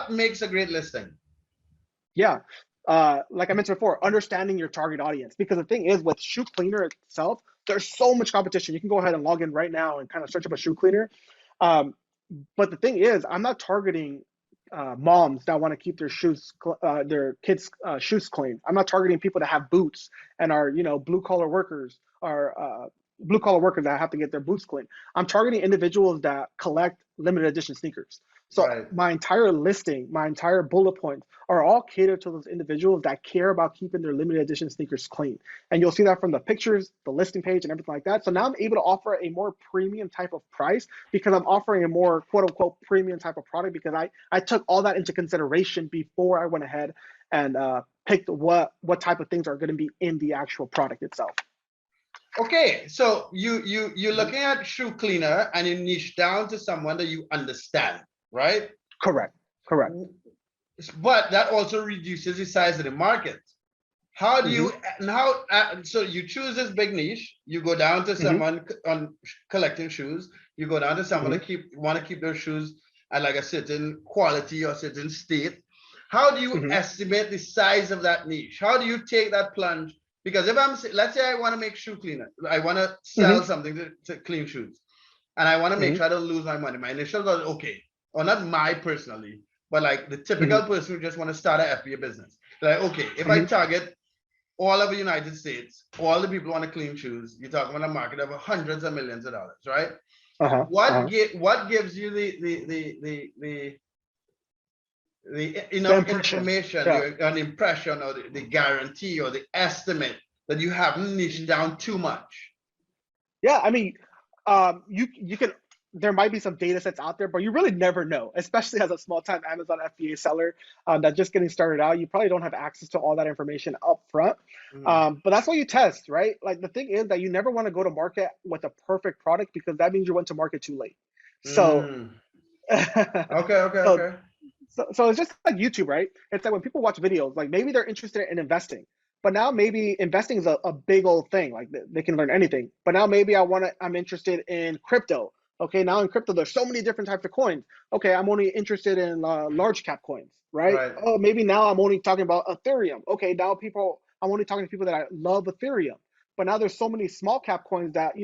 what makes a great listing? Yeah. Like I mentioned before, understanding your target audience. Because the thing is, with shoe cleaner itself, there's so much competition. You can go ahead and log in right now and kind of search up a shoe cleaner. Um, but the thing is, I'm not targeting moms that want to keep their kids' shoes clean. I'm not targeting people that have boots and are, blue collar workers, or blue collar workers that have to get their boots clean. I'm targeting individuals that collect limited edition sneakers. So Right. my entire listing, my entire bullet points are all catered to those individuals that care about keeping their limited edition sneakers clean. And you'll see that from the pictures, the listing page, and everything like that. So now I'm able to offer a more premium type of price because I'm offering a more quote unquote premium type of product, because I took all that into consideration before I went ahead and picked what type of things are going to be in the actual product itself. Okay, so you're looking at shoe cleaner and you niche down to someone that you understand, right? Correct. But that also reduces the size of the market. How do you now? So you choose this big niche. You go down to someone on collecting shoes. You go down to someone that want to keep their shoes at like a certain quality or certain state. How do you estimate the size of that niche? How do you take that plunge? Because if let's say I want to make shoe cleaner, I want to sell something to clean shoes, and I want to make sure I don't lose my money. My initial thought, okay, or not my personally, but like the typical person who just want to start an FBA business. Like, okay, if I target all of the United States, all the people want to clean shoes, you're talking about a market of hundreds of millions of dollars, right? What gives you the enough information, an impression, or the guarantee or the estimate that you haven't niched down too much? Yeah, I mean, you can. There might be some data sets out there, but you really never know, especially as a small time Amazon FBA seller that's just getting started out. You probably don't have access to all that information up front. But that's why you test, right? Like the thing is that you never want to go to market with a perfect product, because that means you went to market too late. So, okay. So it's just like YouTube, right? It's like when people watch videos, like maybe they're interested in investing, but now maybe investing is a big old thing. Like they can learn anything. But now maybe I'm interested in crypto. Okay, now in crypto, there's so many different types of coins. Okay, I'm only interested in large cap coins, right? Oh, maybe now I'm only talking about Ethereum. Okay, now I'm only talking to people that I love Ethereum. But now there's so many small cap coins that,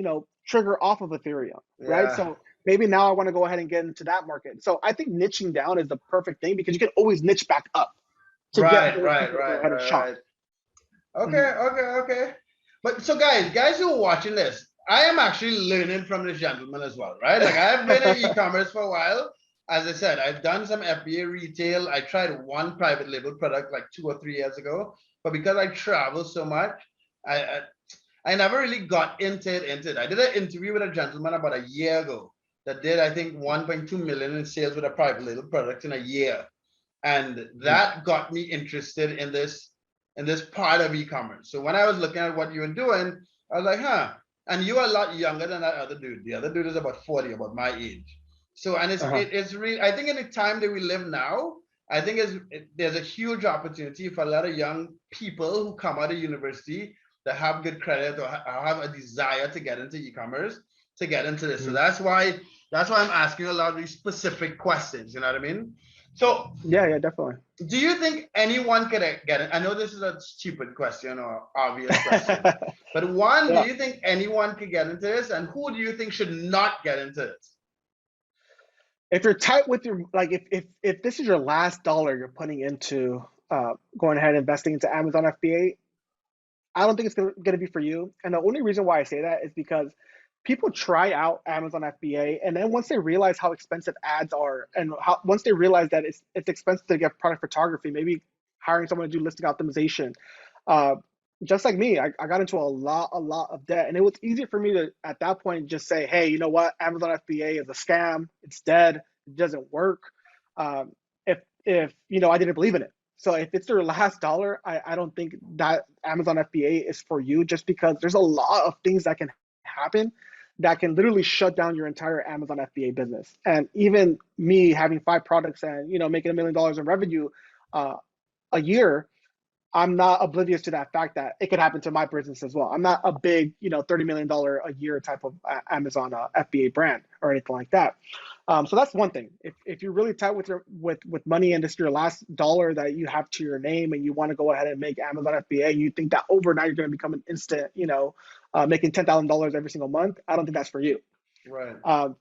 trigger off of Ethereum, right? So maybe now I want to go ahead and get into that market. So I think niching down is the perfect thing, because you can always niche back up to get more people to go ahead and shop. Okay. But so guys who are watching this, I am actually learning from this gentleman as well, right? Like I've been in e-commerce for a while. As I said, I've done some FBA retail. I tried one private label product like 2 or 3 years ago, but because I travel so much, I never really got into it. I did an interview with a gentleman about a year ago that did, I think, 1.2 million in sales with a private label product in a year. And that got me interested in this part of e-commerce. So when I was looking at what you were doing, I was like, huh. And you are a lot younger than that other dude. The other dude is about 40, about my age. So, and it's really, I think in the time that we live now, I think there's a huge opportunity for a lot of young people who come out of university that have good credit or have a desire to get into e-commerce, to get into this. So that's why I'm asking a lot of these specific questions. You know what I mean? So yeah, definitely. Do you think anyone could get it? I know this is a stupid question or obvious question, but do you think anyone could get into this, and who do you think should not get into this? If you're tight with your, like, if this is your last dollar you're putting into going ahead and investing into Amazon FBA, I don't think it's going to be for you. And the only reason why I say that is because people try out Amazon FBA, and then once they realize how expensive ads are, and once they realize that it's expensive to get product photography, maybe hiring someone to do listing optimization, just like me, I got into a lot of debt, and it was easier for me to at that point just say, hey, you know what, Amazon FBA is a scam, it's dead, it doesn't work. If I didn't believe in it. So if it's their last dollar, I don't think that Amazon FBA is for you, just because there's a lot of things that can happen that can literally shut down your entire Amazon FBA business. And even me having 5 products and making $1 million in revenue a year, I'm not oblivious to that fact that it could happen to my business as well. I'm not a big, $30 million a year type of Amazon FBA brand or anything like that. So that's one thing. If you're really tight with money and this is your last dollar that you have to your name and you want to go ahead and make Amazon FBA, and you think that overnight you're going to become an instant, making $10,000 every single month, I don't think that's for you. Right. Um,